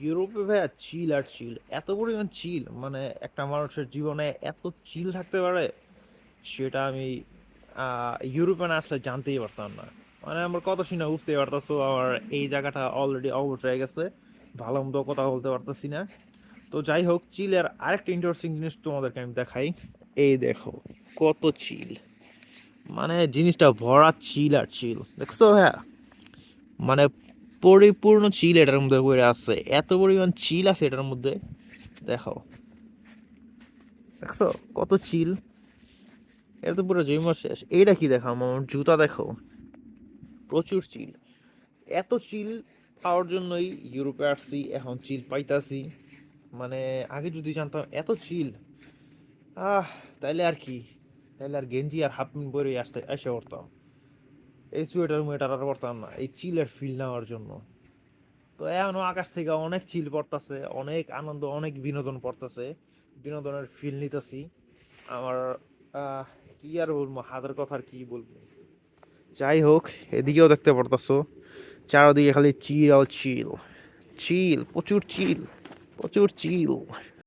ইউরোপে ভাইয়া চিল আর চিল, এত পরিমাণ চিল, মানে একটা মানুষের জীবনে এত চিল থাকতে পারে সেটা আমি ইউরোপে না আসলে জানতেই পারতাম না। মানে আমার কথা শুনে বুঝতেই পারতাছো আমার এই জায়গাটা অলরেডি অবশ হয়ে গেছে, ভালো মতো কথা বলতে পারতেছি না। তো যাই হোক, চিলের আরেকটা ইন্টারেস্টিং জিনিস তোমাদেরকে আমি দেখাই। এই দেখো কত চিল, মানে জিনিসটা ভরা চিল আর চিল, দেখছো হ্যাঁ? মানে পরিপূর্ণ চিল এটার মধ্যে পড়ে আছে, এত পরিমাণ চিল আছে এটার মধ্যে। দেখো, দেখছো কত চিল, এটা তো পুরো জিমর শেষ। এইটা কি দেখো, আমার জুতা দেখো, প্রচুর চিল। এত চিল পাওয়ার জন্যই ইউরোপে আসছি, এখন চিল পাইতাছি। মানে আগে যদি জানতাম এত চিল, আহ তাইলে আর কি, তাইলে আর গেঞ্জি আর হাফ প্যান্ট পরে আসতে এসে পড়তাম, এই সোয়েটার মুয়েটার আর পড়তাম না এই চিলের ফিল নেওয়ার জন্য। তো এখনো আকাশ থেকে অনেক চিল পড়তাছে, অনেক আনন্দ, অনেক বিনোদন পড়তাছে, বিনোদনের ফিল নিতেছি। আমার আহ, কি আর বলবো, হাতের কথা আর কি বলবো। যাই হোক, এদিকেও দেখতে পারতাছো চারদিকে খালি চিল আর চিল, চিল, প্রচুর চিল, প্রচুর চিল।